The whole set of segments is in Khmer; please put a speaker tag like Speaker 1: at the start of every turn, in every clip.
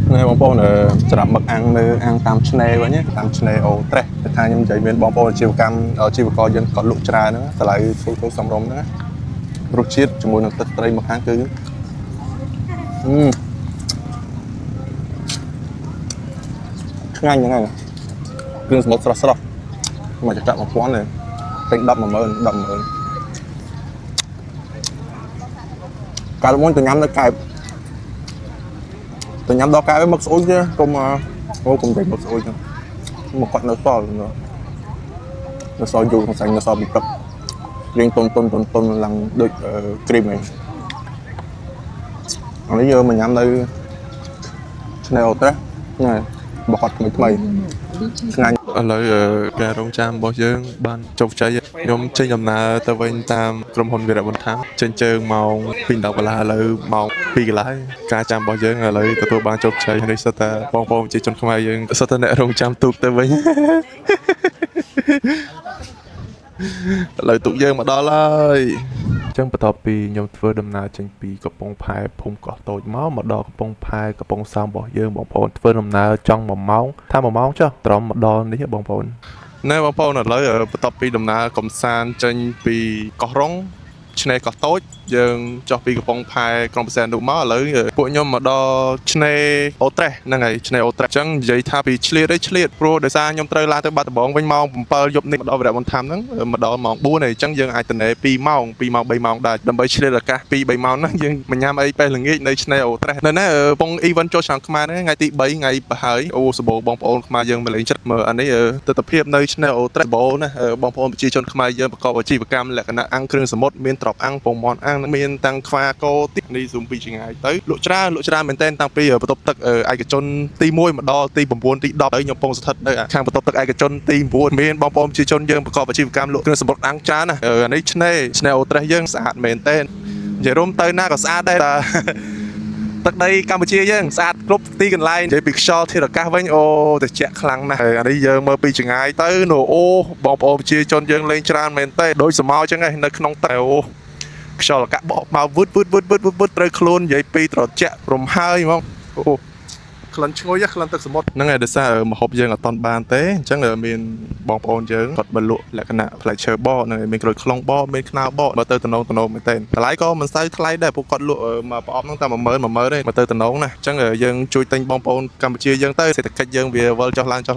Speaker 1: Nè bông bông là chọn bậc ăn tam chne vậy nhé tam chne ô tre thay nhưng chạy bên bông bông chiều cam ở chiều coi dân còn lụt trà nữa lại thu xong rồng nữa rút chiết cho mùi nó tật đây một tháng cứ ngay như này cứ một sọt mà chắc chắn một quán này tính đậm mà đậm mà cả món từ nhắm nó cài từ nhắm đó cái với mực sôi chứ không mà vô cùng thích mực sôi chứ một quạt nó sôi nữa nó sôi dù không xanh nó sôi bị cập riêng tôn lần được cream này bây giờ mình nhắm đây snail thế này bọc quạt mấy mày ngay lời gà rong cham bao giờ ban chọc trái nhóm chơi nhầm na tao vay tamក្រុមហ៊ុន Việt Nam tháng trên chơi màu pin đọc là lời màu pi cái cá cham bao giờ là lời tao ban chọc trái đây sao ta bong bong chỉ chọn không ai nhưng sao ta nè rong cham tụt tao vay lời tụt giờ mà đó lời chẳng bắt đầuពីខ្ញុំធ្វើដំណើរចេញពីកំពង់ផែភូមិកោះតូចមកដល់កំពង់ផែកំពង់សោមរបស់យើងបងប្អូនធ្វើដំណើរចង់1ម៉ោងថា1ម៉ោងចុះត្រឹមមកដល់នេះបងប្អូនណែបងប្អូនឥឡូវបន្ទាប់ពីដំណើរកំសាន្តចេញពីកោះរ៉ុងឆ្នេរកោះតូចយើងចុះពីកំពង់ផែក្រុងព្រះសីហនុមកឥឡូវពួកខ្ញុំមកដល់ឆ្នេរអូត្រេសហ្នឹងហើយឆ្នេរអូត្រេសអញ្ចឹងនិយាយថាពីឆ្លៀតព្រោះដោយសារខ្ញុំត្រូវឡើងទៅបាត់ដំបងវិញម៉ោង7យប់នេះមកដល់វរៈមន្តធម្មហ្នឹងមកដល់ម៉ោង4ហើយអញ្ចឹងយើងអាចទៅនេ2ម៉ោង3ម៉ោងដែរដើម្បីឆ្លៀតឱកាស2-3ម៉ោងហ្នឹងយើងមកញ៉ាំអីពេលល្ងាចនៅឆ្នេរអូត្រេសនៅណាពង event ចូលឆ្នាំខ្មែរហ្នឹងថ្ងៃទី3ថ្ងៃប្រហើយអូសបោបងប្អូនខ្មែរយើងមកលេងចិត្តមើលអានេះទស្សនភាពនៅឆ្នេរអូត្រេសសបោណាបងប្អូនប្រជាជនខ្មែរយើងប្រកបអាជីវកម្មលក្ខណៈអាំងគ្រឿងសមុទ្រមានត្រប់អាំងពងមាន់អាំងមានតាំងខ្វាកោទីនេះស៊ូមពីឆ្ងាយទៅលក់ច្រើនមែនតើតាំងពីបន្ទប់ទឹកឯកជនទី1មកដល់ទី9ទី10ហើយខ្ញុំពងស្ថិតនៅខាងបន្ទប់ទឹកឯកជនទី9មានបងប្អូនប្រជាជនយើងប្រកបអាជីវកម្មលក់គ្រឿងសមុទ្រអាំងច្រើនណាអានេះឆ្នេរអូត្រេសយើងស្អាតមែនតើនិយាយរួមទៅណាក៏ស្អាតដែរទឹកដីកម្ពុជាយើងស្អាតគ្រប់ទីកន្លែងនិយាយពីខ្យល់ធាតុអាកាសវិញអូត្រជាក់ខ្លាំងណាស់អានេះយើងមើលពីចម្ងាយទៅអូបងប្អូនប្រជាជនយើងលេងច្រើនមែនតើដូចសមោអញ្ចឹងនៅក្នុងតែអូខ្យល់អាកាសបោកមកវឹតត្រូវខ្លួននិយាយពីត្រជាក់រំហើយហ្មងអូក្លិនឈ្ងុយក្លិនទឹកសមុទ្រហ្នឹងហើយដោយសារម្ហូបយើងអត់តន់បានទេអញ្ចឹងមានបងប្អូនយើងគាត់បលក់លក្ខណៈផ្លែឈើបកហ្នឹងហើយមានក្រូចខ្លងបកមានខ្នោបកបើទៅតំណងមែនតើតម្លៃក៏មិនសូវថ្លៃដែរពួកគាត់លក់មកប្រអប់ហ្នឹងតែ10000ទេមកទៅតំណងណាអញ្ចឹងយើងជួយទិញបងប្អូនកម្ពុជាយើងទៅសេដ្ឋកិច្ចយើងវាវិលចុះឡើងអញ្ចឹង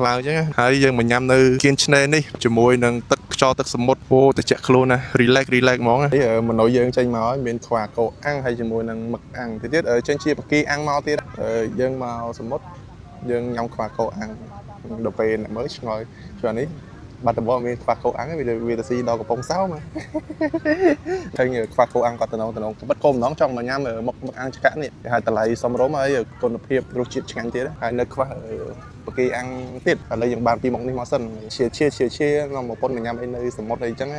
Speaker 1: ហើយយើងមកញ៉ាំនៅគៀនឆ្នេរនេះជាមួយនឹងទឹកខ្យល់ទឹកសមុទ្រអូត្រជាក់ខ្លួនណា relax ហ្មងមនុស្សយើងចេញមកហើយមានខ្វាកោអាំងហើយជាមួយនឹងមឹកអាំងទៀតចេញជាបកគីអាំងមកទៀតយើងមកសមុទ្រយើងញ៉ាំខ្វាកោអាំងដល់ពេលអ្នកមើលឆ្ងល់ជួននេះបាត់ដំបងមានខ្វាកោអាំងវាទៅស៊ីដល់កំពង់សោមឃើញខ្វាកោអាំងគាត់តំណងបិទគោម្ដងចង់មកញ៉ាំមុខអាំងចកានេះគេហៅតម្លៃសមរម្យហើយគុណភាពរសជាតិឆ្ងាញ់ទៀតហើយនៅខ្វះបកគីអាំងទៀតឥឡូវយើងបានពីមុខនេះមកសិនជានាំមកប៉ុនមកញ៉ាំអីនៅសមុទ្រអីអញ្ចឹង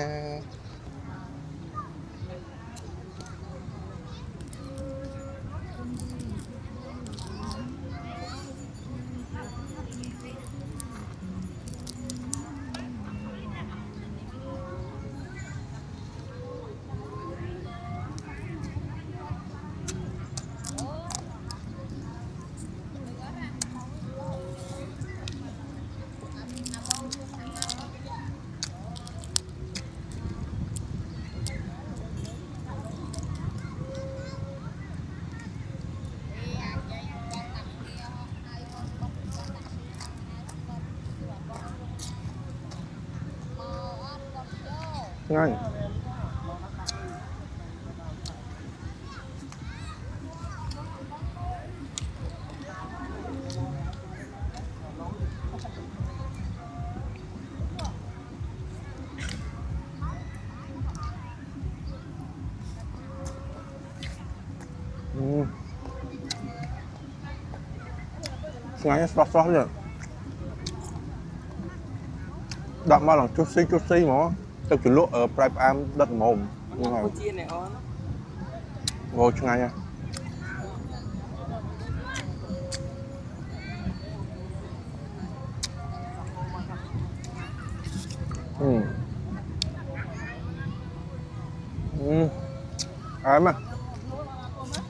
Speaker 1: ง่ายง่ายซอสเนี่ยดับมาหลังจุดซี่หมอទឹកជ្រលក់ប្រៃផ្អែមដិតល្មមហ្នឹងហើយជានេះអូនអូឆ្ងាញ់ហ៎អែម